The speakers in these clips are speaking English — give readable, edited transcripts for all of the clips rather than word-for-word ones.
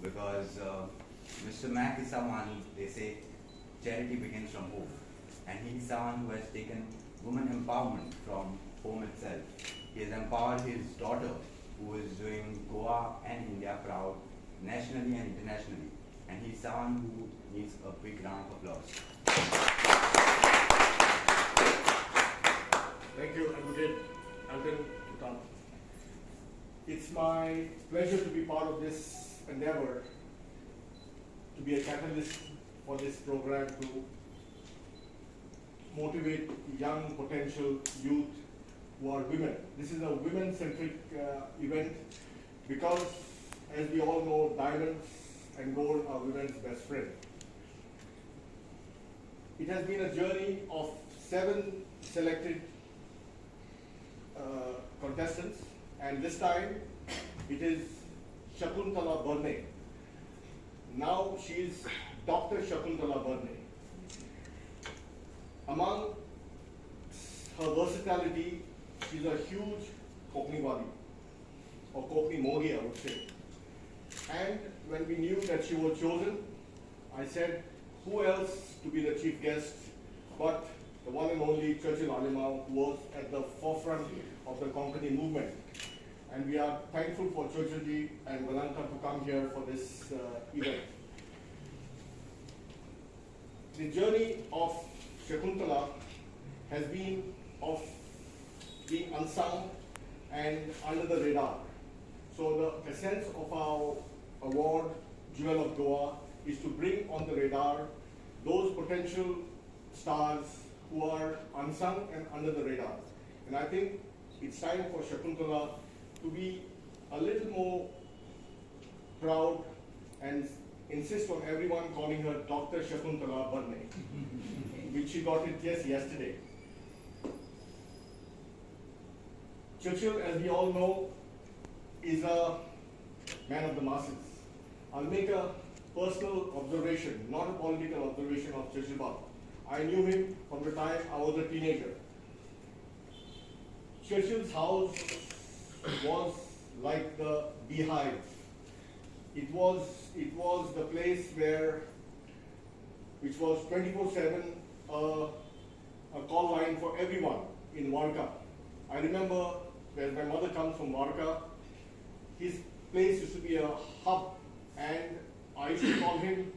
because Mr. Mack is someone, they say, charity begins from home. And he's someone who has taken women empowerment from home itself. He has empowered his daughter, who is doing Goa and India proud nationally and internationally. And he's someone who needs a big round of applause. Thank you, Advocate Alton Furtado. It's my pleasure to be part of this endeavor, to be a catalyst for this program to motivate young potential youth who are women. This is a women-centric event because, as we all know, diamonds and gold are women's best friend. It has been a journey of 7 selected contestants, and this time it is Shakuntala Berne. Now she is Dr. Shakuntala Berne. Among her versatility, she's a huge Kokniwadi, or Kokni Mogi, I would say. And when we knew that she was chosen, I said, who else to be the chief guest but the one and only Churchill Alimau, who was at the forefront of the Konkani movement. And we are thankful for Churchill ji and Velanka to come here for this event. The journey of Shakuntala has been of being unsung and under the radar. So the essence of our award, Jewel of Goa, is to bring on the radar those potential stars who are unsung and under the radar. And I think it's time for Shakuntala to be a little more proud and insist on everyone calling her Dr. Shakuntala Berne, which she got it just yesterday. Churchill, as we all know, is a man of the masses. I'll make a personal observation, not a political observation of Churchill Babu. I knew him from the time I was a teenager. Churchill's house was like the beehive. It was the place which was 24/7 a call line for everyone in Warka. I remember when my mother comes from Warka, his place used to be a hub, and I used to call him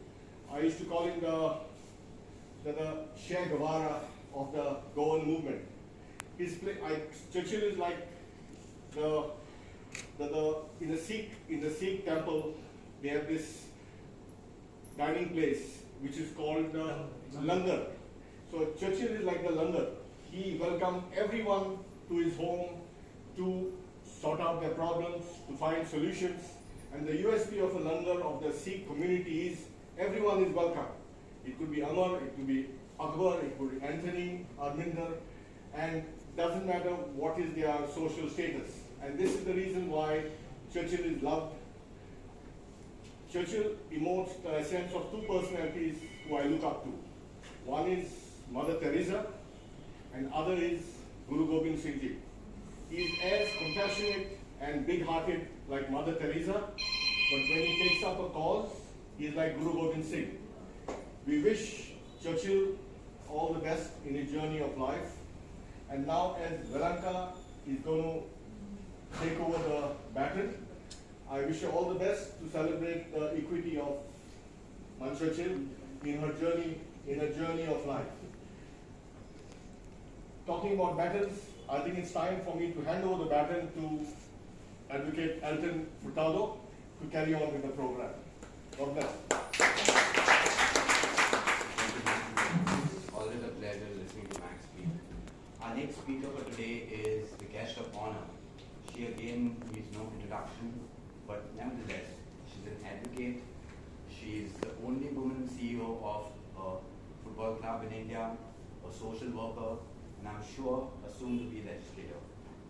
the Che Guevara of the Goan movement. Churchill is like in the Sikh temple, they have this dining place which is called the langar. So Churchill is like the langar. He welcomed everyone to his home to sort out their problems, to find solutions. And the USP of a langar of the Sikh community is everyone is welcome. It could be Amar, it could be Akbar, it could be Anthony, Arminder, and doesn't matter what is their social status. And this is the reason why Churchill is loved. Churchill emotes the essence of 2 personalities who I look up to. One is Mother Teresa, and other is Guru Gobind Singh Ji. He is as compassionate and big-hearted like Mother Teresa, but when he takes up a cause, he is like Guru Gobind Singh. We wish Churchill all the best in his journey of life. And now, as Velanka is going to take over the baton, I wish her all the best to celebrate the equity of Man Churchill in her journey of life. Talking about batons, I think it's time for me to hand over the baton to Advocate Alton Furtado to carry on with the program. God bless. Always a pleasure listening to Max speak. Our next speaker for today is the guest of honor. She again needs no introduction, but nevertheless, she's an advocate. She is the only woman CEO of a football club in India, a social worker, and I'm sure a soon-to-be legislator.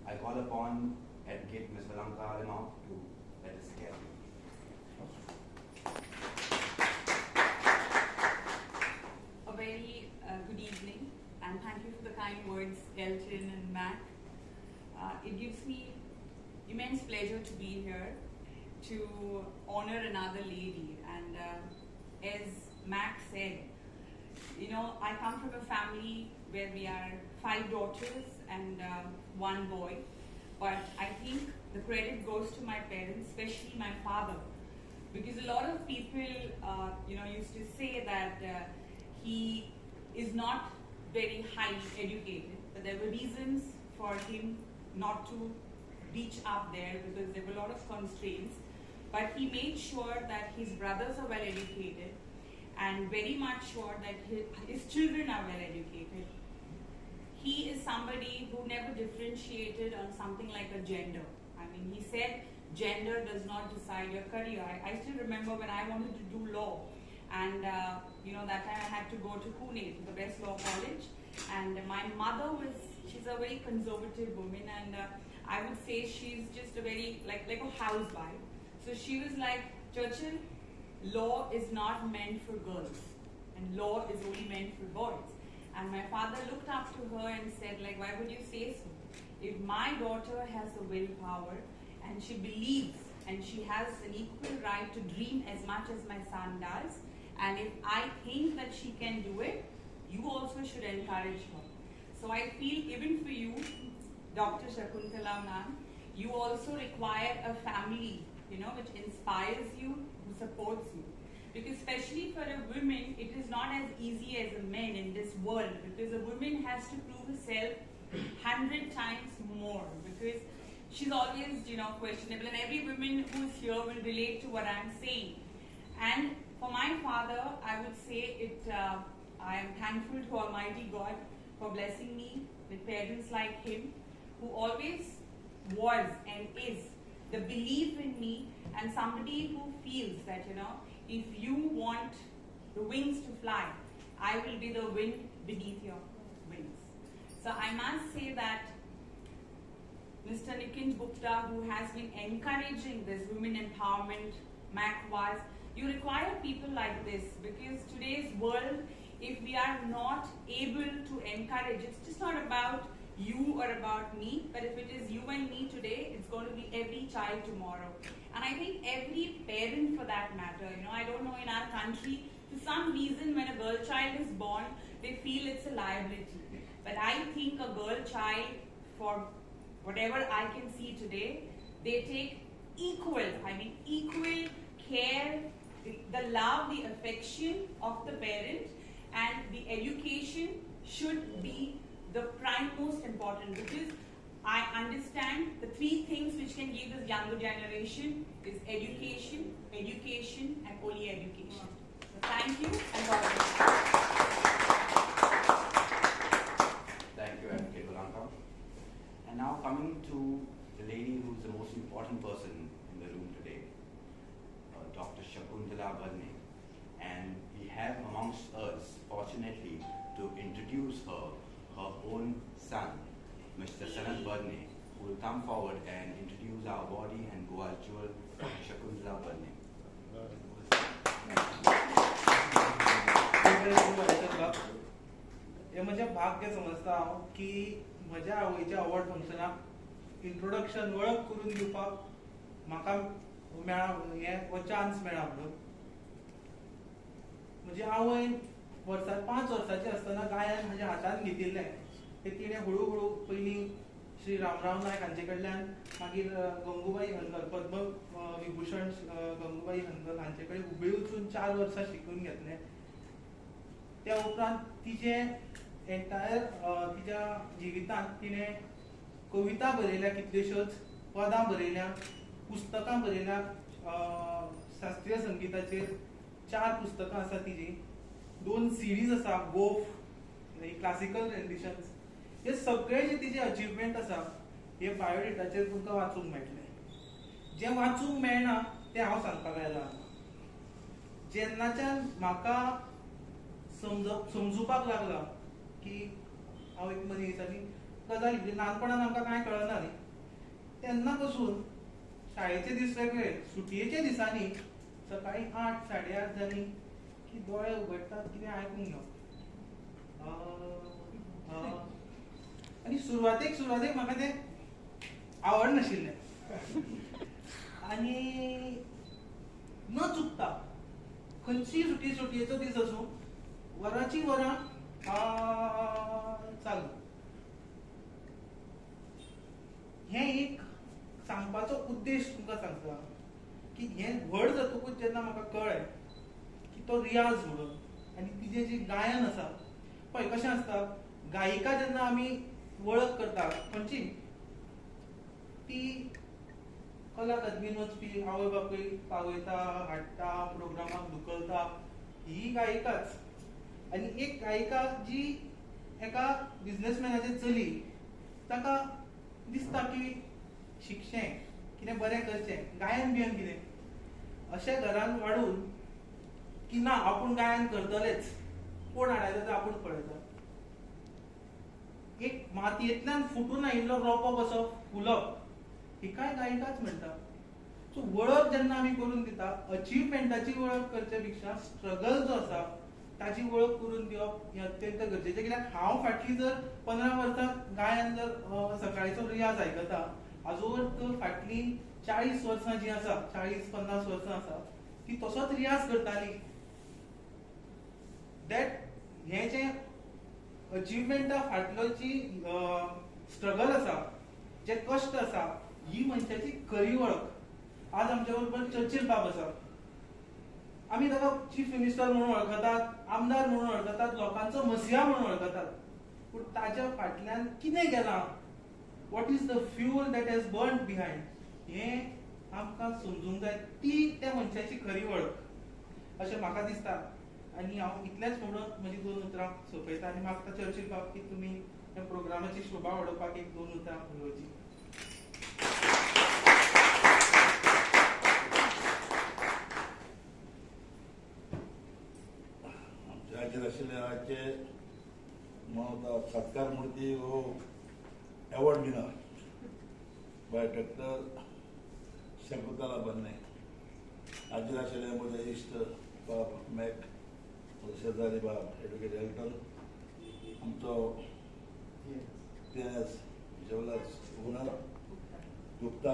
I call upon Advocate Ms. Velanka Alimau to let us hear. A very good evening, and thank you for the kind words, Elton and Mac. It gives me immense pleasure to be here to honor another lady. And as Max said, you know, I come from a family where we are 5 daughters and 1 boy. But I think the credit goes to my parents, especially my father. Because a lot of people, you know, used to say that he is not very highly educated. But there were reasons for him not to reach up there because there were a lot of constraints. But he made sure that his brothers are well educated and very much sure that his children are well educated. He is somebody who never differentiated on something like a gender. I mean, he said gender does not decide your career. I still remember when I wanted to do law, and you know, that time I had to go to Pune, to the best law college, and my mother she's a very conservative woman, and I would say she's just a very, like a housewife. So she was like, Churchill, law is not meant for girls, and law is only meant for boys. And my father looked up to her and said, like, why would you say so? If my daughter has the willpower and she believes and she has an equal right to dream as much as my son does, and if I think that she can do it, you also should encourage her. So I feel even for you, Dr. Shakuntala ma'am, you also require a family, you know, which inspires you, who supports you. Because especially for a woman, it is not as easy as a man in this world, because a woman has to prove herself 100 times more, because she's always, you know, questionable, and every woman who's here will relate to what I'm saying. And for my father, I would say I am thankful to Almighty God for blessing me with parents like him, who always was and is the belief in me, and somebody who feels that, you know, if you want the wings to fly, I will be the wind beneath your wings. So I must say that Mr. Nikunj Gupta, who has been encouraging this women empowerment, MACWAS, you require people like this, because today's world, if we are not able to encourage, it's just not about you or about me, but if it is you and me today, it's going to be every child tomorrow. And I think every parent for that matter, you know, I don't know, in our country, for some reason when a girl child is born, they feel it's a liability. But I think a girl child, for whatever I can see today, they take equal care, the love, the affection of the parent, and the education should be the prime most important, because I understand the 3 things which can give this younger generation is education, education, and only education. So thank you, and God bless you. Thank you, Advocate Blanca. And now coming to the lady who's the most important person in the room today, Dr. Shakuntala Badne. And we have amongst us, fortunately, to introduce her own son, Mr. Sanat Badne, who will come forward and introduce our body and Goa's jewel, Shakuntala Badne. हे म्हजें भाग्य समजता हांव की म्हज्या आवयच्या award फंक्शनाक introduction वळख करून दिवपाक म्हाका हो चान्स मेळ्ळा म्हणून. म्हजी आवय 5 वर्साची आसतना गायन म्हज्या हातान घेतिल्लें तें तिणें हळू हळू पयलीं श्री रामराव नायक हांचे कडल्यान, मागीर गंगूबाई हनगर, पद्म विभूषण गंगूबाई हनगर हांचे कडेन हुबळी वचून 4 वर्सां शिकून घेतलें. त्या उपरांत तिचें एंटायर तिच्या जिवितांत तिणें कविता बरयल्या कितल्योश्योच, पदां बरयल्या, पुस्तकां बरयल्या, शास्त्रीय संगीताचेर 4 पुस्तकां आसा तिजी, 2 सिरीज आसा, गोफ, क्लासिकल रेंडिशन्स. हे सगळे जे तिचे अचिवमेंट आसा हे बायोडेटाचेर तुमकां वाचूंक मेळटलें. जें वाचूंक मेळना तें हांव सांगपाक आयला. जेन्नाच्यान म्हाका समजुपाक लागला की हांव एक मनीस आनी गजाली, म्हणजे ल्हानपणान आमकां कांय कळना न्ही, तेन्ना पासून शाळेचे दीस वेगळे, सुटयेच्या दिसांनी सकाळीं 8, 8:30 जाली की दोळे उगडटात, कितें आयकूंक घेवप. आनी सुरवातेक म्हाका तें आवड नाशिल्लें. आनी न चुकता खंयची सुटयेचो दीस आसूं वरांची वरां चालू. हें एक सांगपाचो उद्देश तुमकां सांगता की हें व्हड जातकूच जेन्ना म्हाका कळ्ळें की तो रियाज म्हणून आनी तिजें जी गायन आसा पळय कशें आसता गायिका जेन्ना आमी वळख करता खंयची ती कला अकादमीन वचपी आवय बापूय पावयता हाडटा प्रोग्रामाक धुकलता ही गायिकाच. आनी एक गायिका जी एका बिझनेसमॅनाची चली ताका दिसता की शिकचें कितें बरें करचें गायन बियन कितें अशें घरान वाडून की ना आपूण गायन करतलेच कोण हाडयता तें आपूण पळयता. एक मातयेंतल्यान फुटून आयिल्लो रोंपो कसो फुलप ही काय गायिकाच म्हणटा. सो वळख जेन्ना आमी करून दिता अचिवमेंटाची वळख करचे पेक्षा स्ट्रगल जो आसा ताची वळख करून दिवप हें अत्यंत गरजेचें. कित्याक हांव फाटलीं जर 15 वर्सां गायन जर सकाळचो रियाज आयकता आजवर तर फाटलीं 40 वर्सां जीं आसा 40-50 वर्सां आसा ती तसोच रियाज करताली. दॅट हें जें अचिवमेंटा फाटलो जी स्ट्रगल आसा जे कश्ट आसा ही मनशाची खरी वळख. आज आमच्या बरोबर चर्चिल बाब आसा. आमी ताका चीफ मिनिस्टर म्हणून वळखतात आमदार म्हणून वळखतात लोकांचो मसिहा म्हणून वळखतात पूण ताच्या फाटल्यान कितें केलां what is the fuel that has burned behind हें आमकां समजूंक जाय. ती त्या मनशाची खरी वळख अशें म्हाका दिसता. आनी हांव इतलेंच म्हणून म्हजी 2 उतरां सोंपयता आनी मागता चर्चिल बाब की तुमी ह्या प्रोग्रामाची शोभा वाडोवपाक एक 2 उतरां उलोवची. राज्य आशिल्ले सत्कार मूर्ती हो award winner by doctor Shakuntala बन्ने. राज्य आशिल्ले म्हजे इश्ट बाब मॅक म्हजो शेजारी बाब एडवोकेट एल्टन आमचो TNS ज्वेलर्स ओनर गुप्ता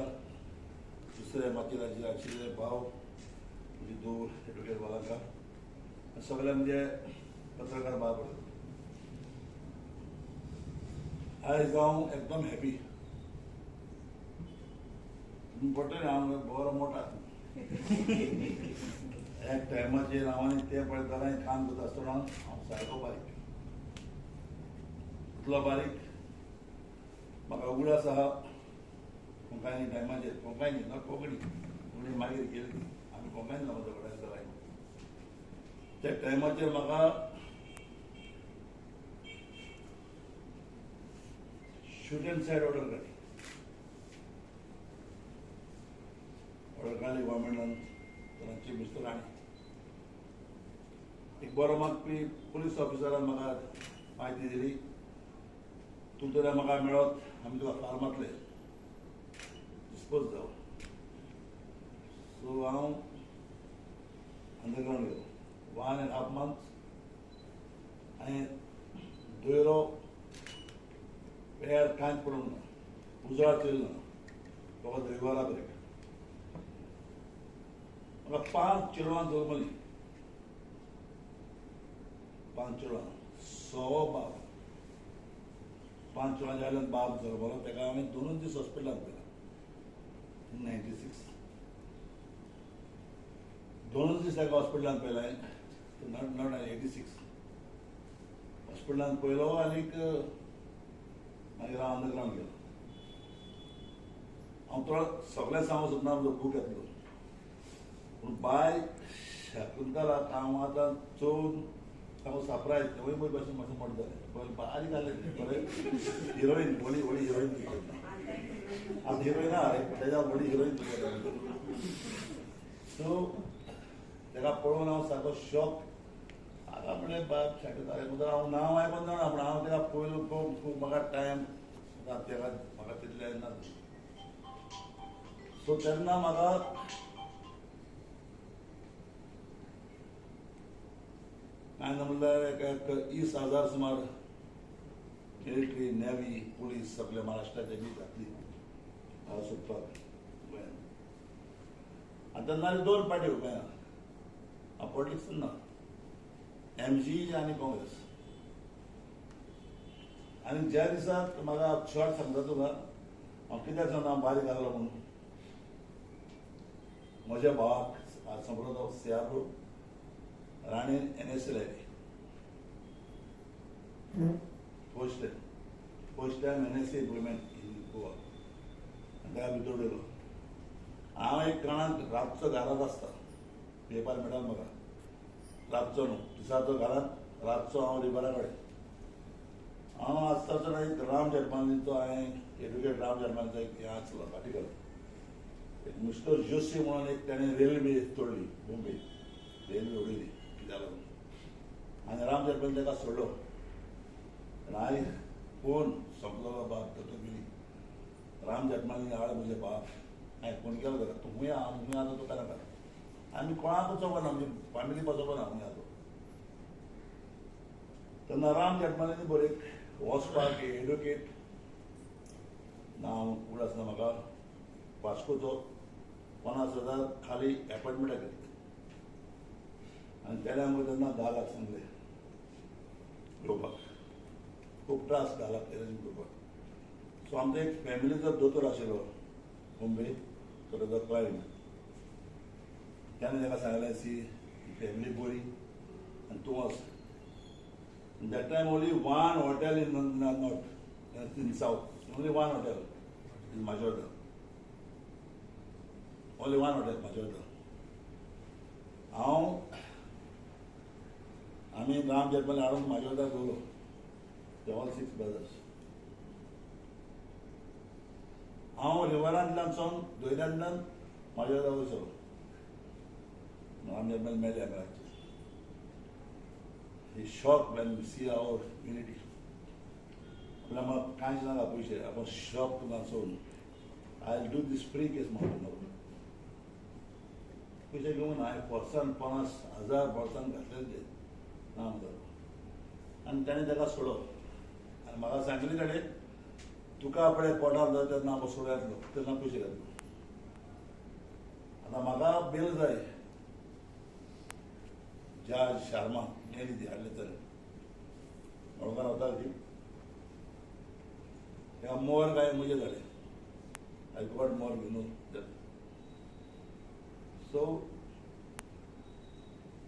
दुसरे बाकी राज्य आशिल्ले भाव म्हजी धूव एडवोकेट वालाकार सगळे म्हणजे पत्रकार बाब. आयज हांव एकदम हॅपी पटले हांव बरो मोठा एक टायमाचेर हांव आनी ते पळयताले काम करता आसतना हांव सारको बारीक इतलो बारीक म्हाका उगडास आहा कोंकणी टायमाचेर कोंकणी ना कोंकणी मागीर गेली आमी कोंकणी ना म्हजो कडेन जालाय त्या टायमाचेर म्हाका शूट एंड सायड ऑर्डर काडली गव्हर्मेंटान चीफ मिनिस्टर आनी एक बरो मागपी पुलीस ऑफिसरान म्हाका म्हायती दिली तूं जर म्हाका मेळत आमी तुका फार्मांतले डिस्पोज जाव. सो हांव अंडरग्रावंड गेलो 1.5 months आनी दोयरो पेर कांयच पडूंक ना उजवाड केलो ना फकत रविवारा ब्रेक. म्हाका 5 चेडवां जल्मलीं 5 चेडवां 6 बाब 5 चेडवांच्या वयल्यान बाब जल्मलो ताका हांवें 2 दीस हॉस्पिटलांत पयला 96 2 दीस ताका हॉस्पिटलांत पयलें नॉट 86 हॉस्पिटलांत पयलो आनीक मागीर हांव अंडरग्रावंड गेलो. हांव तुका सगळें सांगूंक सोदना म्हजो बूक येतलो पूण बाय शकुंतलाक हांव आतां चोवन हांव सरप्रायज वय वय भाशेन मातशें मोठो जालें पयलीं बारीक जालें बरें हिरोईन व्हडी व्हडी हिरोईन आतां हिरोईन आहा तेज्या व्हडी हिरोईन सो ताका पळोवन हांव सारको शॉक हाका म्हणलें बाब शकुंतला हांव नांव आयकून जाणा पूण हांव ताका पयलो खूब म्हाका टायम ताका म्हाका तितलें ना. सो तेन्ना म्हाका कांय ना म्हणल्यार एक 20,000 सुमार मिलिटरी नेव्ही पुलीस सगळे महाराष्ट्राचे बी घातली हांव सोदपाक गोंयांत. आतां नाल्यार दोन पार्टी उबे पॉलिटिक्स ना MG आनी काँग्रेस. आनी ज्या दिसाक म्हाका शॉर्ट सांगता तुका हांव कित्याक सांगता हांव बारीक आहलो म्हणून म्हज्या भावाक संपलो तो सेआब्रू राणीन NSC लायली फर्स्ट टायम NSC इम्प्लिमेंट इन गोवा आनी ताका भितर उडयलो. हांव एक काणाक रातचो घरांत आसता पेपर मेळटा म्हाका रातचो न्हू दिसाचो घरांत रातचो हांव रिबरा कडेन हांव आसतना एक राम जन्मानीचो हांवें एडवोकेट राम जन्मानीचो एक हें आसलो आर्टिकल एक मिस्टर जोशी म्हणून एक ताणें रेल्वे तोडली मुंबय रेल्वे उडयली कित्याक लागून आनी राम जन्मानी ताका सोडलो हांवें फोन संपलो बाब दोतोर गेली राम जन्मानी हाड म्हजे बाप हांवें फोन केलो ताका तूं खूंय आहा खूंय आहा तुका नाका आमी कोणाकूच चोपना म्हणजे फॅमिली चोपना खूंय आहा तेन्ना राम जन्मानी बरें वचपाक एडवोकेट हांव फूड आसतना म्हाका वास्कोचो 50,000 खाली एपॉयंटमेंटाक घेतली आनी तेणे आमकां तेन्ना 10 लाख सांगले घेवपाक खूब त्रास 10 लाख अरेंज करपाक. सो आमचो एक फॅमिलीचो दोतोर आशिल्लो मुंबय तो ताजो क्लायंट त्याने ताका सांगलें सी फॅमिली बरी आनी तूं वच. That time only one hotel in north, in south. Only one hotel in Majorda. Only one hotel, Majorda. आमी राम जन्मानी हाडून Majorda गेलो. They all 6 brothers. हांव रिवरांतल्यानसून दोयऱ्यांतल्यान Majorda वयसलो. राम जन्मानी मेळ्ळे आमी रातचे. He shocked when we see our unity. म्हटल्यार म्हाका कांयच नाका पयशे आपूण शॉक तुका सोडून I'll do this free case म्हणून पयशे घेवन हांवें वर्सान 50,000 वर्सान घातले ते नाम जालो आनी ताणें ताका सोडलो आनी म्हाका सांगले ताणें तुका आपणे कोर्टार जाता तेन्ना हांव सोडूं येतलो तेन्ना पयशे घातलो. आतां म्हाका बेल जाय जज शर्मा मेली ती हाडले तर मडगांव रावता ती तेका मोर काय म्हजे जाले आय गॉट मोर घेवन सो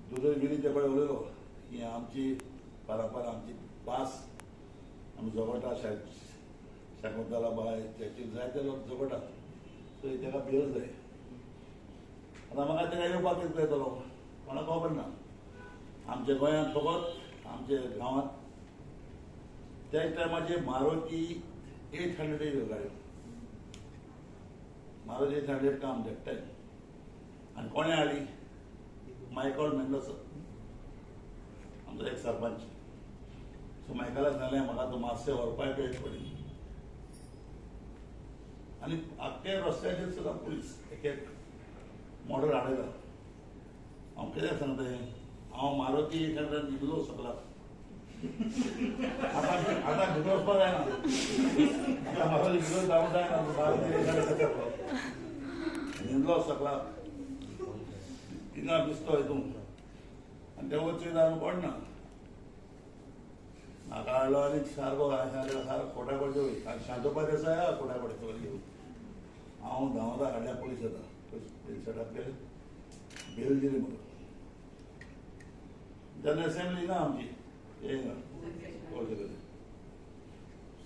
दुसरे गेली ते कडेन उलयलो की आमची परंपरा आमची भास आमी जगोटा शाकुंतला बाय त्याचे जायते लोक जगोटा सो ताका बेल जाय. आतां म्हाका ताका येवपाक कितें येतलो कोणाक खबर ना. आमच्या गोंयांत फकत आमच्या गांवांत त्या टायमाचेर मारुती 800 येयल्यो गाडयो मारुती 800 काम दॅट टायम आनी कोणें हाडली मायकल मेंडोसा आमचो एक सरपंच. सो मायकलाक सांगलें म्हाका तो मातशें व्हरपाक पेट पडली आनी आख्ख्या रस्त्याचेर सुद्दां पुलीस एक मॉडल हाडयला. हांव कित्याक सांगता हांव मारुती 800 न्हिदलो सकला आतां भितर वचपाक जायना आतां म्हाका भितर जावंक जायना मारुती 800 न्हिदलो सकला थिंगा दिसतो हितून आनी ते वचून जावन पडना म्हाका हाडलो आनी सारको सारको कोटा कडेन वय आनी शांतोबा देसाय कोटा कडेन सगळें घेवन हांव धांवता हाडल्या पुलीस येता सेटाप केलें बेल दिली म्हाका. जनरल असेंब्ली ना आमची येयना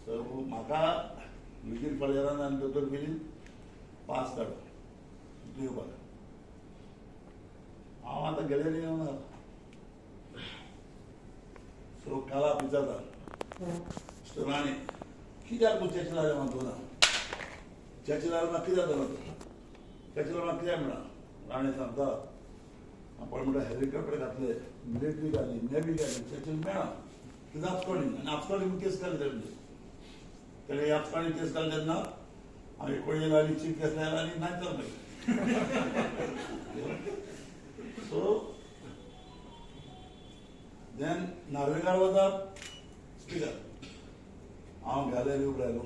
सो म्हाका विजील फळेरान आनी दोतोर मिलीन पास काडलो येवपाक. हांव आतां गॅलरी येवना सो काला विचारता मिस्टर राणे कित्याक तूं चर्चीला म्हाका दोना चर्चीला म्हाका कित्याक दोना तूं चर्चीला म्हाका कित्याक म्हणा. राणे सांगता आपण म्हणटा हेलिकॉप्टर घातले मिलिटरी घातली नेव्ही घातली चर्चील मेळना कित्याक आपस्कॉंडींग आनी आपस्कॉंडींग केस घाली तेणे आपस्कॉंडींग केस घाली तेन्ना हांवें कोणें लायली चीफ केस लायला आनी नायक जालो मागीर. सो देन नार्वेकार वता स्पिकर हांव गॅलरी उबो रावलो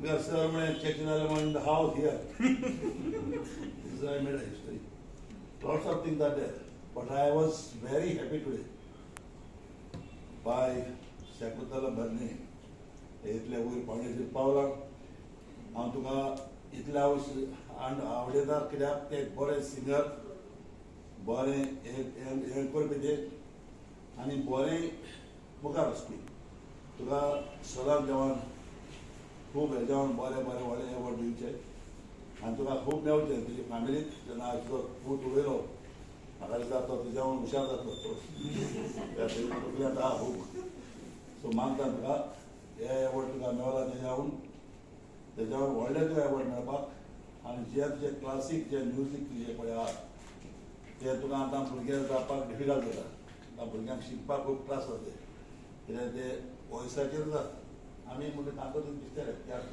We are ceremony checking element in the house here. This is I made a history. Lots of things are there. But I was very happy today by Shakuntala Bharne. इतले वयर पावणेचेर पावला हांव तुका इतले आवडटा कित्याक ते बरे सिंगर बरे हे करपी ते आनी बरे मुखार वचपी तुका सदांच देवान खूब हेज्यावन बरे बरे व्हडले एवॉर्ड दिवचे आनी तुका खूब मेळचे तुजी फॅमिलीक जेन्ना तुजो पूत उलयलो म्हाका दिसता तो तुज्यावन हुशार जातलो तकली आतां खूब सो मागता तुका हे एवॉर्ड तुका मेळला तेज्यावन व्हडले तुका एवॉर्ड मेळपाक आनी जे तुजे क्लासीक जे म्युजीक तुजे पळय आहा ते तुका आतां भुरगे जावपाक डिफिकल्ट जाता आतां भुरग्यांक शिकपाक खूब त्रास जाता कित्याक ते वॉयसाचेर जाता आमी म्हणजे तांकां दिसतले कित्याक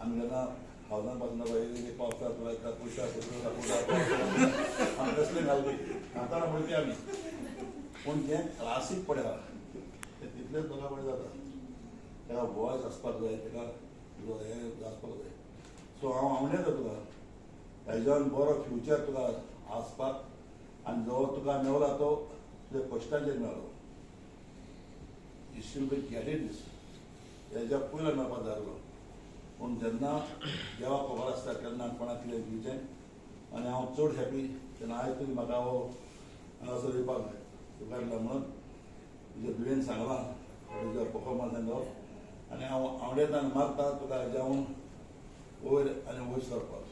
आमी जेन्ना हावजान पासून पळय पावसाक लायता पुशाक आमी कसले घालपी कांतारा म्हणपी आमी पूण जे क्लासीक पळय आहा ते तितलेच लोकां कडेन जाता तेका वॉयस आसपाक जाय तेका तुजो हे आसपाक जाय सो हांव आवडटा तुका हेज्यान बरो फ्युचर तुका आसपाक आनी जो तुका मेळला तो तुज्या कश्टाचेर मेळलो you should be get these हेज्या पयलीं मेळपाक जाय आसलो पूण जेन्ना देवाक खबर आसता केन्ना कोणाक कितें दिवचें आनी हांव चड हॅपी तेन्ना आयज तुमी म्हाका हो हांगासर येवपाक तुका म्हणून तुज्या धुवेन सांगलां तुजो परफॉर्मन्स सांगलो आनी हांव आवडटा आनी मागता तुका हेज्यावन वयर आनी वयर सरपाक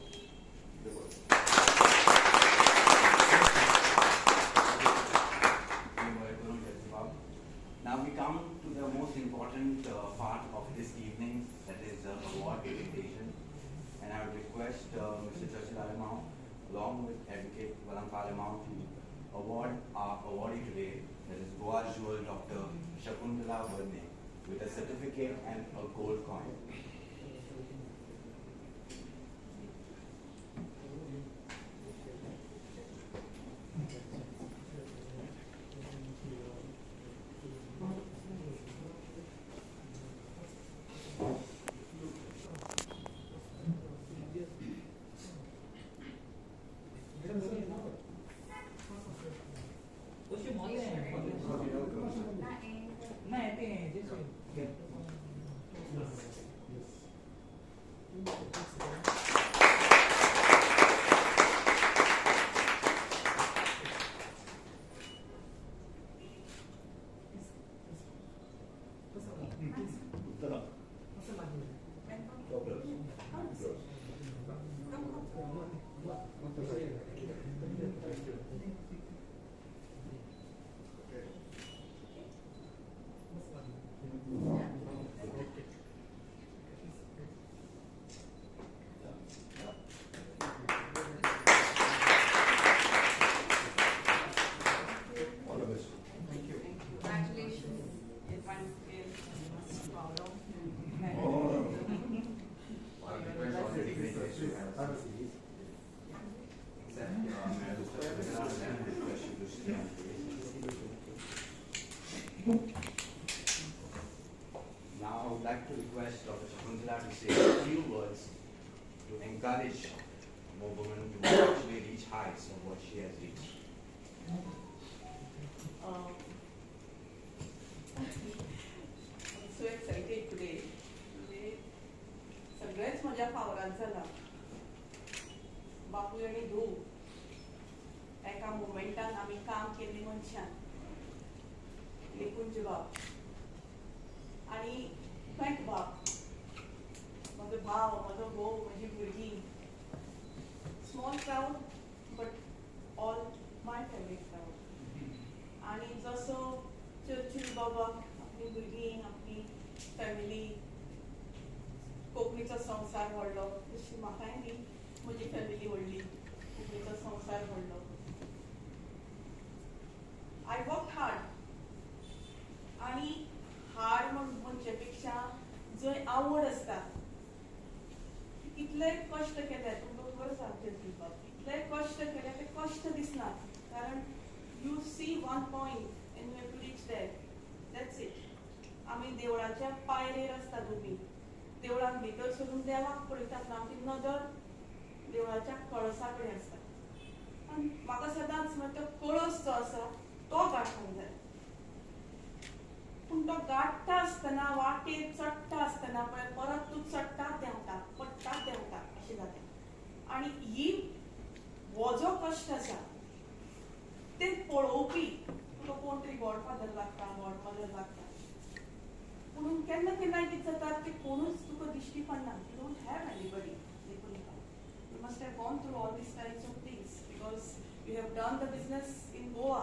Now we come to the most important part of this evening, that is award presentation. And I would request Mr. Churchill Alamau, along with Advocate Valam Alamau, to award our awardee today, that is Goa Jewel Dr. Shakuntala Bharne, with a certificate and a gold coin. Now I would like to request Dr. Shakuntala to say a few words to encourage more women to actually reach heights of what she has reached. I'm so excited today. सगळेच माझ्या फावरात झाला बापूय आणि धू एका मोमेंटान आम्ही काम केले मनशान लेकूंचे बाप आणि पेट बाप माझो भाव माझो घोव माझी भुरगीं small crowd but all my favourite crowd आणि जसो चर्चिल बाबा आपली भुरगीं आपली फॅमिली कोंकणीचो संवसार व्हडलो तशी म्हाकाय न्ही म्हजी फॅमिली व्हडली कोंकणीचो संवसार व्हडलो आय वर्क हार्ड आणि हार्ड म्हणचे पेक्षा जंय आवड आसता कितले कश्ट केले तुमकां खबर आसा कितले कश्ट केले ते कश्ट दिसनात कारण you see one point and you have to reach that that's it आमी देवळाच्या पायरेर आसता तुमी देवळान भितर सरून देवाक पळयतात आमची नदर देवळाच्या कळसा कडेन आसता आनी म्हाका सदांच तो कळस जो आसा तो गाठूंक जाय पूण तो गाठता आसतना वाटेर चडटा आसतना पळय परत तूं चडटा देंवता पडटा देंवता अशें जाता आनी ही हो जो कश्ट आसा ते पळोवपी तुका कोण तरी गॉडफादर लागता गॉडमदर लागता पूण केन्ना केन्ना कितें जाता ते कोणूच तुका दिश्टी पडना you don't have anybody you must have gone through all these types of things because you have done the business in Goa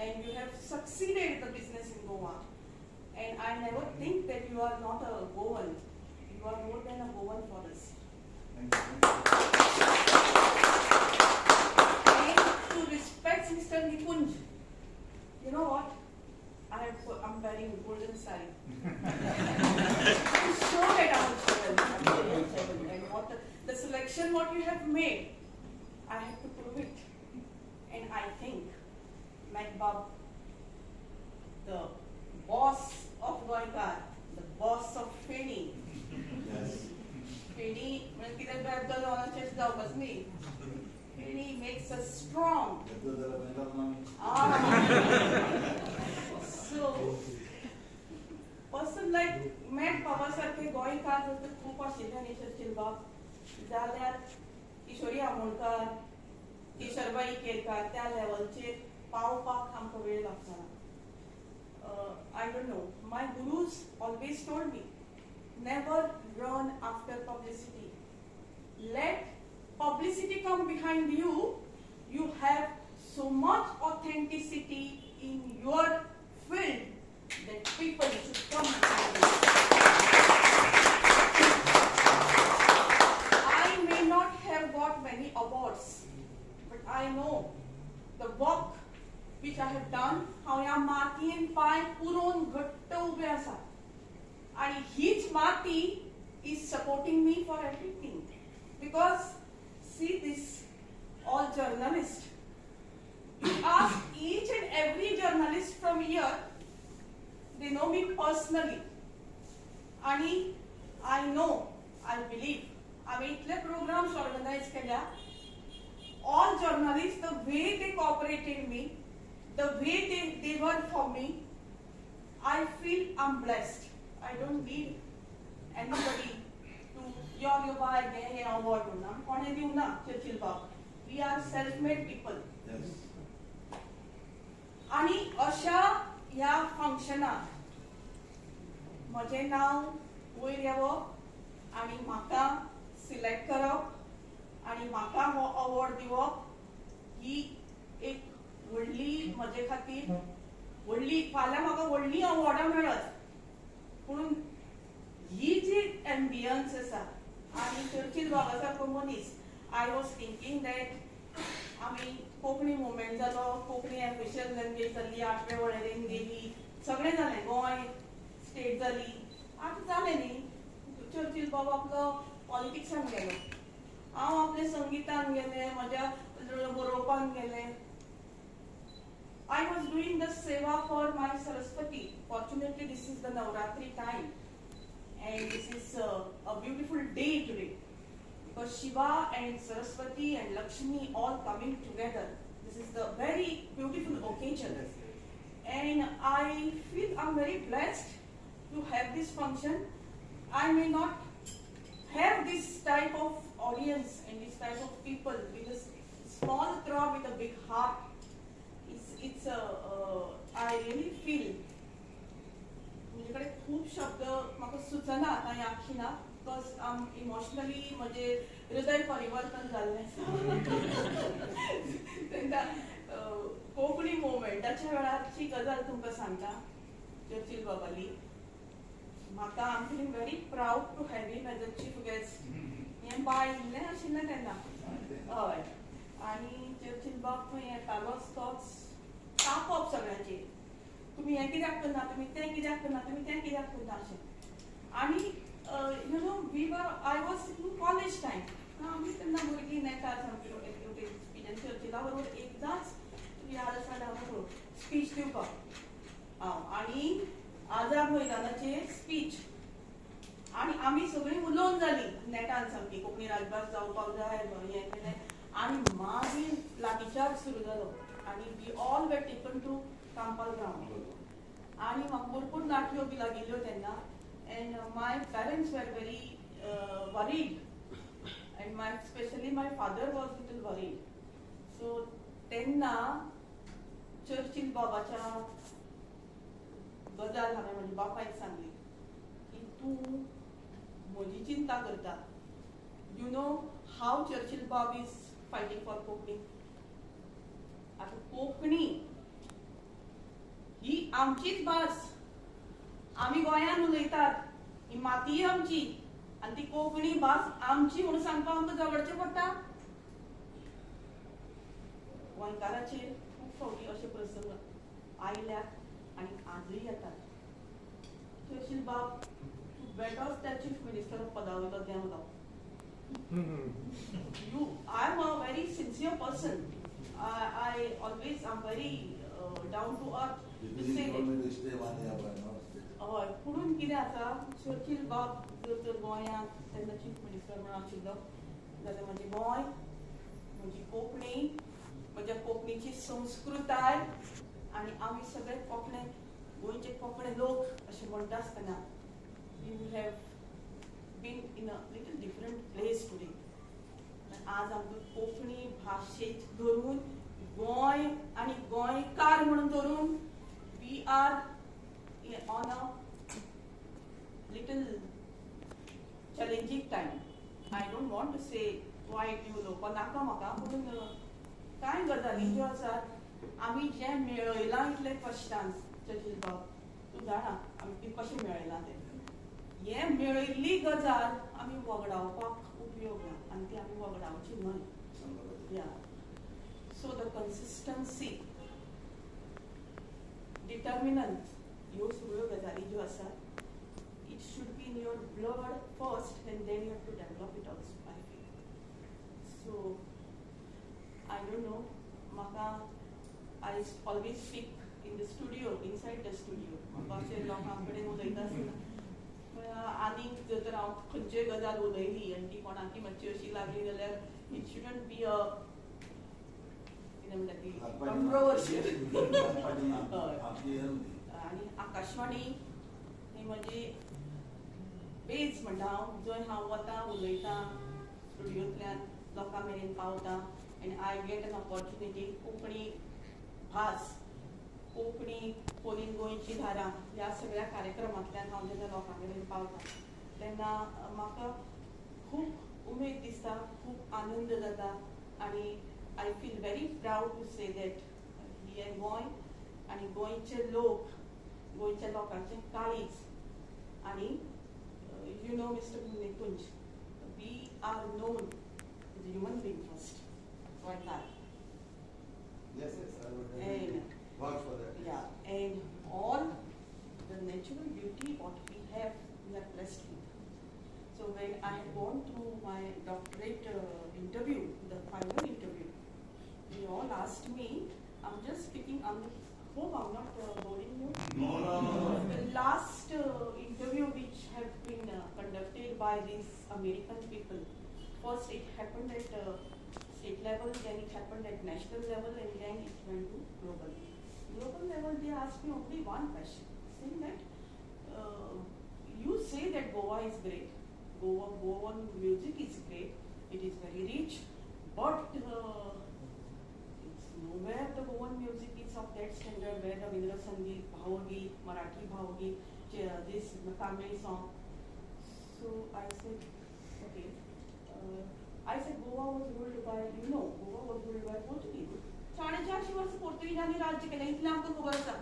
and you have succeeded the business in Goa and I never think that you are not a Goan, you are more than a Goan for us. And to respect Mr. Nikunj, you know what? I'm wearing golden saree. To show that I'm untouchable and what the selection what you have made, I have to prove it. And I think Mehbab, the boss of Goenka, the boss of Feni. Yes. Feni, when kidan babdal on chest जावपाच न्ही. Feni makes us strong. So, person like Mehbaba सारखे गोंयकार जर तर खूब आशिल्ले न्ही Churchill बाब जाल्यार किशोरी आमोणकार केशरबाई केरकार त्या लेवलचेर पावपाक आमकां वेळ लागचो I don't know. My gurus always told me, never run after publicity. Let publicity come behind you. You have so much authenticity in your field that people should come behind you. I may not have got many awards, but I know the work which I have done, हांव ह्या मातयेन पांय पुरोवन घट्ट उबें आसा आनी हीच माती is supporting me for everything because see this all journalists, you ask each and every journalist from here, they know me personally आणि I know, I believe हांवें इतले programs organize केल्या all journalists, the way they cooperated me, the way they work for me, I feel I'm blessed. I don't need anybody to your buy a award. Churchill Bab. We are self-made people. Yes. आणि अशा ह्या फंक्शनाक म्हजें नांव वयर येवप आनी म्हाका select करप आनी म्हाका हो अवॉर्ड दिवप ही एक व्हडली म्हजे खातीर व्हडली फाल्यां म्हाका व्हडली अवॉर्डां मेळत पूण ही जी एम्बियन्स आसा आनी चर्चिल बाबा सारको मनीस आय वॉज थिंकींग दॅट आमी कोंकणी मुवमेंट जालो कोंकणी ऑफिशियल लँग्वेज जाल्ली 8व्या वळेरेन गेली सगळें जालें गोंय स्टेट जाली आतां जालें न्ही चर्चिल बाबा आपलो पॉलिटिक्सान गेलो हांव आपले संगीतान गेलें म्हाज्या बरोवपान गेलें I was doing the seva for my Saraswati. Fortunately, this is the Navratri time, and this is a beautiful day today because Shiva and Saraswati and Lakshmi all coming together. This is the very beautiful occasion, and I feel I'm very blessed to have this function. I may not have this type of audience and this type of people with a small crowd with a big heart. It's I really feel म्हजे कडेन खूब शब्द म्हाका सुचना आतां ह्या खिणाक because emotionally म्हजें हृदय परिवर्तन जाल्लें तेन्ना कोंकणी मुवमेंटाच्या वेळारची गजाल तुमकां सांगता चर्चिल बाबाली म्हाका I am feeling very proud to have him as a chief guest हें बायलें आशिल्लें तेन्ना हय आनी चर्चिल बाब थंय येतालोच तोच तापोवप सगळ्यांचेर तुमी हें कित्याक करना तुमी तें कित्याक करना तुमी तें कित्याक करना अशें आनी you know we were I was in college time आमी तेन्ना भुरगीं नेतात सामकी स्पीच चर्चिला बरोबर एकदांच याद आसा बरोबर स्पीच दिवपाक हांव आनी आझाद मैदानाचेर स्पीच आणि आमी सगळी उलोवन जाली नेटान सामकी कोंकणी राजभास जावपाक जाय हें केलें आनी मागीर लाठीचार्ज सुरू जालो आनी we all were taken to Campal ground आनी म्हाका भरपूर लाटयो बी लागिल्ल्यो तेन्ना and my parents were very worried and my specially my father was little worried so तेन्ना चर्चिल बाबाच्या गजाल हांवें म्हज्या बापायक सांगली की तूं म्हजी चिंता करता यू नो हाव चर्चिल बाब इज फायटींग फॉर कोंकणी आतां कोंकणी ही आमचीच भास आमी गोंयान उलयतात ही माती आमची आनी ती कोंकणी भास आमची म्हणून सांगपाक आमकां झगडचें पडटा गोंयकाराचेर खूब फावटी अशे प्रसंग आयल्यात आनी आजूय येतात चर्चिल बाब तूं बेटोच त्या चीफ मिनिस्टर पदावयलो देंवलो you I am a very sincere person I always am very down to earth to say हय पुणून कितें आसा चर्चिल बाब जर तर गोंयांत तेन्ना चीफ मिनिस्टर म्हणून आशिल्लो जाल्यार म्हजें गोंय म्हजी कोंकणी म्हज्या कोंकणीची संस्कृताय आनी आमी सगळे कोंकणे गोंयचे कोंकणे लोक अशें म्हणटा आसतना you have been in a little different place today आज आमकां कोंकणी भाशेक धरून गोंय आनी गोंयकार म्हणून धरून we are on a little challenging time I don't want to say वायट बी उलोवपा नाका म्हाका पूण कांय गजाली ज्यो आसात आमी जें मेळयलां इतले कश्टान चर्चिल बाब तूं जाणा आमी ती कशें मेळयलां तें हे मेळयल्ली गजाल आमी वगडावपाक उपयोग ना आनी ती आमी वगडावची न्हय या सो द कन्सिस्टन्सी डिटर्मिनंट ह्यो सगळ्यो गजाली ज्यो आसात it should be in your blood first and then you have to develop it also I feel so I don't know म्हाका I always speak in the studio inside the studio म्हाका अशें लोकां कडेन उलयता आसतना आनीक जर तर हांव खंयच्योय गजाल उलयली आनी ती कोणाकी मातशी अशी लागली जाल्यार इट शुडंट बी अ कितें म्हणटा ती कंट्रोवर्शियल आनी आकाशवाणी ही म्हजी बेज म्हणटा हांव जंय हांव वता उलयतां स्टुडियोंतल्यान लोकां मेरेन पावता आनी I get an opportunity Konkani Bhasa Konkani pollen गोंयची धारा ह्या सगळ्या कार्यक्रमांतल्यान हांव जेन्ना लोकां कडेन पावता तेन्ना म्हाका खूब उमेद दिसता खूब आनंद जाता आनी I feel very proud to say that ही गोंय आनी गोंयचे लोक गोंयच्या लोकांचें काळीज आनी you know Mr Nikunj we are known as human being first गोंयकार Yes, I would and vouch for that. yeah and all the natural beauty what we have we are blessed with so when I had gone through my doctorate interview the final interview they all asked me I'm just speaking hope I'm not boring you No. the last interview which have been conducted by these American people first it happened at state level, then it happened at national level, and then it went to global. Global level, they asked me only one question, saying that you say that Goa is great, Goan music is great, it is very rich, but it's nowhere the Goan music is of that standard where the Rabindra Sangeet, Bhavagit, Marathi Bhavagit, this Tamil song. So I said, okay. I said Goa was ruled by, Goa was ruled by Portuguese. 450 वर्ष पोर्तुगीजांनी राज्य केलें इतलें आमकां खबर आसा.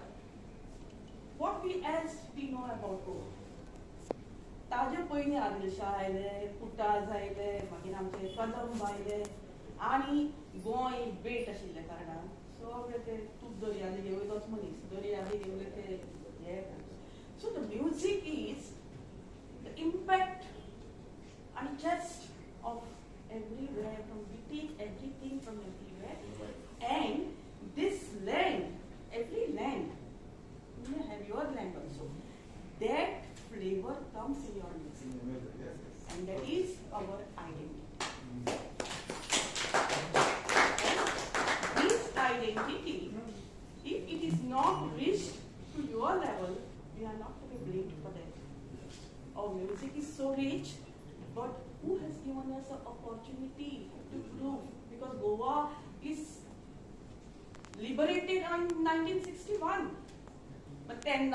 What else we know about Goa? ताजे पयलीं आदिलशाह आयले, पुटाज आयले, मागीर आमचे कदंब आयले, आनी गोंय बेट आशिल्ले कारणान सगळे ते तूप दर्यादेग वयलोच मनीस दर्यादेग वयले ते हे. So the music is the impact and just of everywhere from we take everything from everywhere and this land every land you have your land also that flavor comes in your music level, we are not to be blamed for that. Our music is so rich, but who has given us an opportunity to prove? Because Goa is liberated in 1961. But then,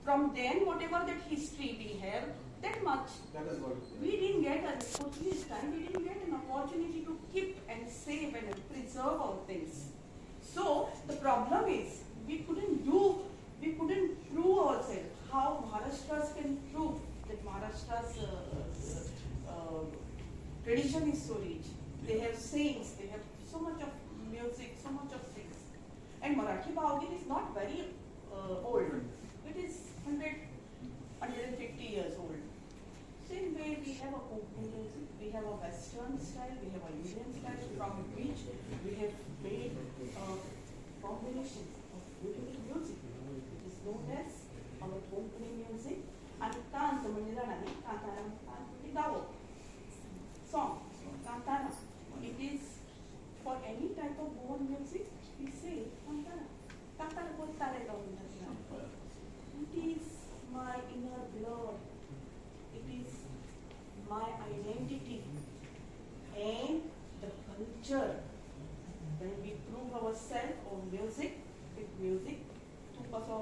from then, whatever that history we have, that much. That is what. We didn't get an opportunity, we didn't get an opportunity to keep and save and preserve our things. So the problem is we couldn't prove ourselves. How Maharashtra's can prove that Maharashtra's tradition is so rich. They have sayings, they have so much of music, so much of things. And Marathi Bhavgir is not very old. It is 150 years old. Same way we have a folk music, we have a western style, we have a Indian style from which we have made combinations of beautiful music. It is known as our Konkani music and Kant म्हणजे जाणारे कांतारा म्हणजे गावो song, Kantara. It is for any type of Goan music, we say Kantara. Kantara बोलता रहेगा उनका. It is my inner blood. It is my identity and the culture. When we prove ourselves on music, with music, तू कसं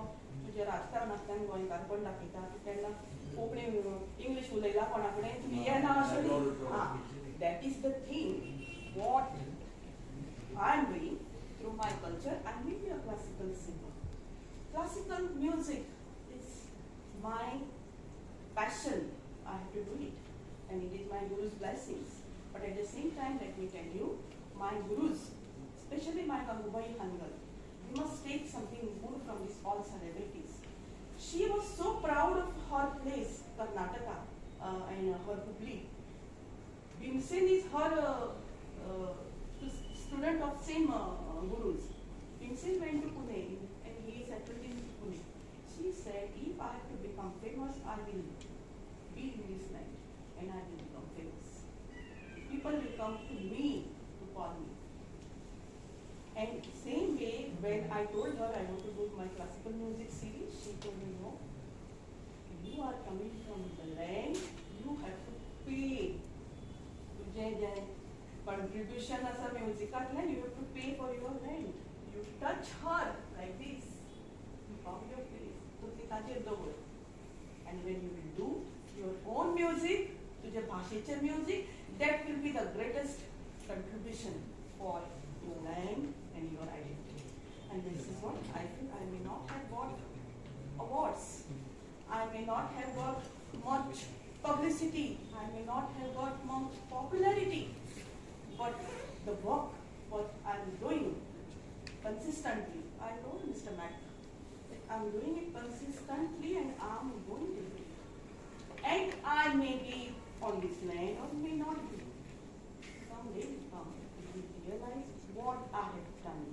तुझ्या राजकारणातल्यान गोंयकार कोण दाखयता तेन्ना कोंकणी इंग्लीश उलयला कोणा कडेन तुमी येना अशें that is the thing what I am doing through my culture. I may be a classical singer. Classical music is my passion. I have to do it, and it is my guru's blessings. But at the same time, let me tell you, my gurus, especially my Gangubai Hangal, we must take something good from these all celebrities. She was so proud of her place, Karnataka, and her Hubli. Bhimsen is her student of same gurus. Bhimsen went to Pune and he settled in Pune. She said, if I have to become famous, I will be in this land and I will become famous. People will come to me to call me. And same way, when I told her I want to do my classical music series, she told me, no, you are coming from the land, you have to pay. Contribution as a musicatlan, you have to pay for your land. You touch her like this, you bow your face. And when you will do your own music, तुझे भाषेचे music, that will be the greatest contribution for your land and your identity. And this is what I think. I may not have got awards. I may not have got much publicity. I may not have got much popularity. But the work, what I am doing consistently, I told Mr. Mac that I am doing it consistently and I am going to do it. And I may be on this land or may not be. Someday will come, you will realize what I have done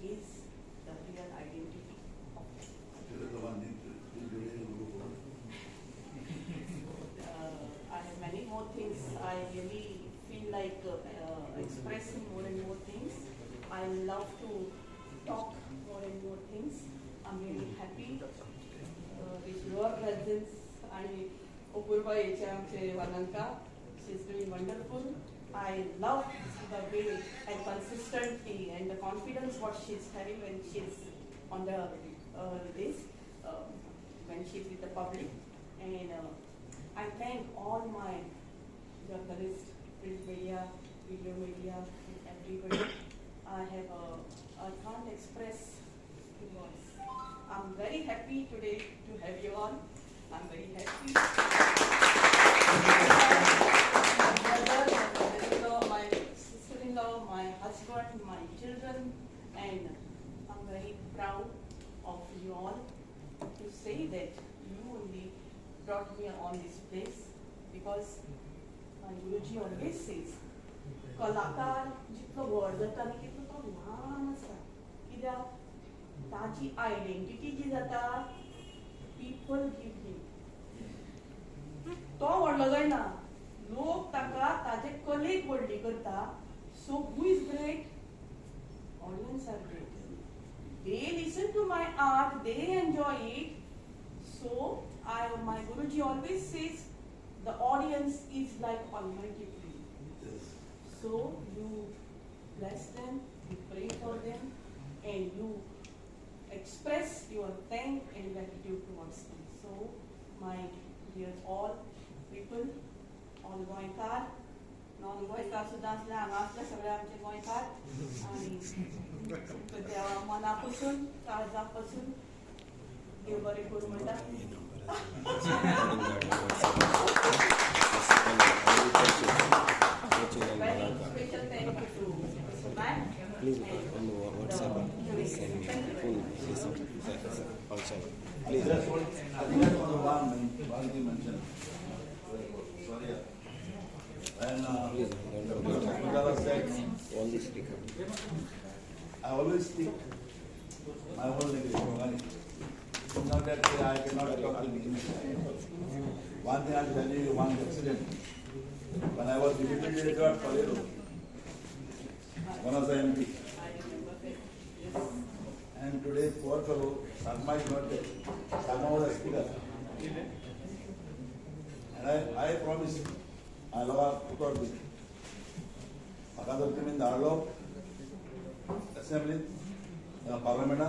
is the real identity of I have many more things. I really feel like expressing more and more things. I love to talk more and more things. I'm really happy with your presence. And Opurva Echamche Vananka, she's doing wonderful. I love the way and consistency and the confidence what she's having when she's on the when she's with the public. And I thank all my journalists, print media, video media, everybody. I can't express in words. I'm very happy today to have you on. I'm very happy. My brother, my brother-in-law, my sister-in-law, my husband, my children, and I'm very proud of you all to say that you only brought me on this place because my Guruji always says, कलाकार जितलो व्हड जाता न्ही तितलो तो ल्हान आसता. कित्याक ताची आयडेंटिटी जी जाता people give him. तो व्हडलो जायना. लोक ताका ताचे कलेक व्हडली करता. So who is great? Audience are great. They listen to my art, they enjoy it, she always says the audience is like Almighty Tree. Yes. So you bless them, you pray for them, and you express your thanks and gratitude towards them. So, my dear all people, all गोंयकार, non गोंयकार सुद्दां असले हांगा असले सगळे आमचे गोंयकार आणि देवा मनापासून काळजापासून देव बरें करूं म्हणटा. Very special thank you to Mr. Mac. Please, on WhatsApp, send me full list of outside. Please. That's what, I think that's one thing mentioned. Sorry. And Please, don't forget. Mudala said, All this record. I always speak my whole language. It's not that I cannot talk in English. One thing I'll tell you, one accident. When I was deputy director at Palero, one of the MP, and today poor fellow, Sarma is not there. Sarma was a speaker. And I promised, I love to talk with him. Makadar Timin Darlo, Assembly, Parliament,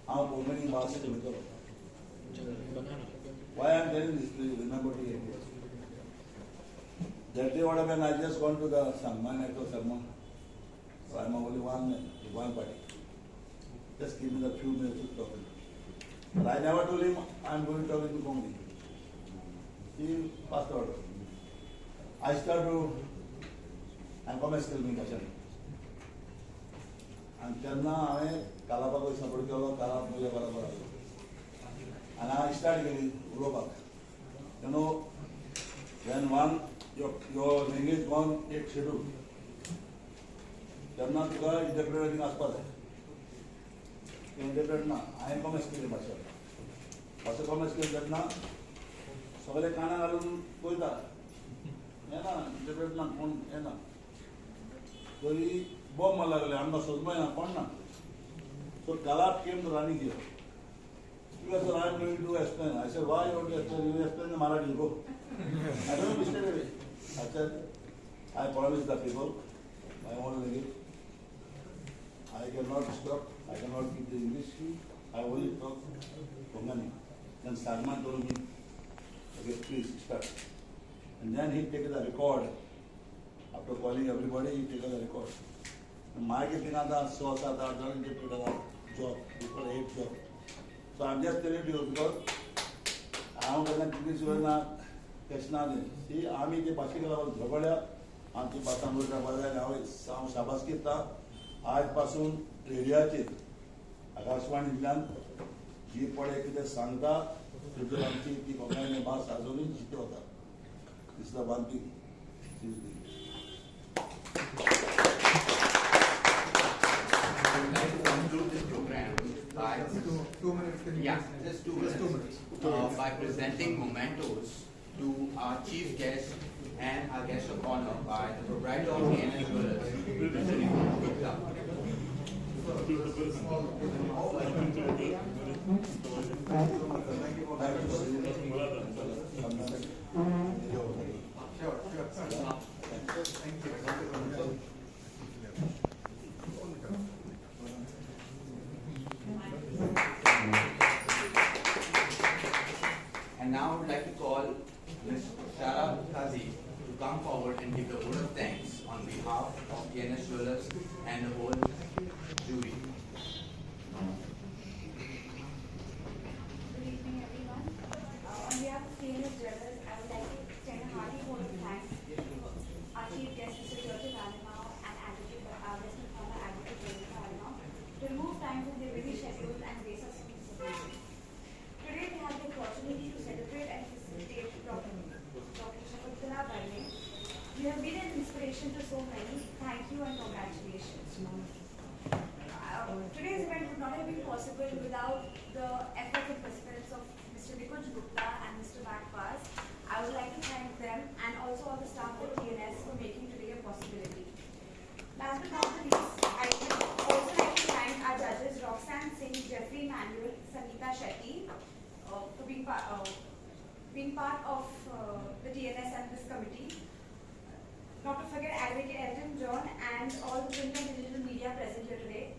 how opening Basi to Mikoro. Why I am telling this, please remember to hear. That day, what happened, I just gone to the Salman, I told Salman, so I'm only one party. Just give me the few minutes to talk. But I never told him I'm going to talk with Kongli. He passed out. I started to, I'm coming still me question. And then I Kalapa ko support kelo, Kalapa mujhe barabar aalo. And I started getting Ulopak. You know, when one, your language gone, एक schedule. Then ना तुका interpreting आसपास है. Interpret ना, I am coming still भाषा. भाषा coming still करना, सगळे काना घालून बोलता. है ना, interpret ना कोण है ना. तो ये bomb मला लागले, आमना सोचमाय ना कोण ना. So Kalap came to running here. He said, I am going to explain. I said, why you want to explain? You explain the Marathi, go. I don't understand it. I said, I promised the people, my own language. I cannot stop, I cannot keep the English. I only talk Kongani. Then Salman told me, okay, please start. And then he take the record. After calling everybody, he take the record. My getting on the source of that, don't get to the job, people hate job. So I'm just telling you because I am going to give you a question. See, आम्ही ते भाषिकला झगडल्या आमची भाषांबरोबर बघायला शाबास घेता आजपासून रेडिओचेर आकाशवाणींतल्यान जी पडे कितें सांगता तेतून आमची ती कोंकणी भास आजुनूय जितो वता. This is the one thing. I would like to conclude this program by 2 minutes. yeah, just 2 minutes. By presenting mementos to our chief guest and our guest of honor by the proprietor of ANS Jewellers, Mr. Nikunj Gupta. And now I would like to call Ms. Shara Kazi to come forward and give the vote of thanks on behalf of ANS Jewellers and the whole jury. Good evening, everyone. On behalf of ANS Jewellers, I would like to extend a hearty vote of thanks to our chief guest, Mr. George Alimao, and Advocate, Western Corner Advocate David Alimao, to remove time from their busy schedules and grace us with this occasion. Today, we have the opportunity to celebrate and facilitate Dr. Shakuntala Barne. You have been an inspiration to so many. Thank you and congratulations. Today's event would not have been possible without the efforts and perseverance of Mr. Nikunj Gupta and Mr. Bakwas. I would like to thank them and also all the staff at TNS for making today a possibility. Last but not the least, I would also like to thank our judges Roxanne Singh, Jeffrey Manuel, Sangeeta Shetty for being part of the TNS and this committee. Not to forget Advocate Elton John and all the print and digital media present here today.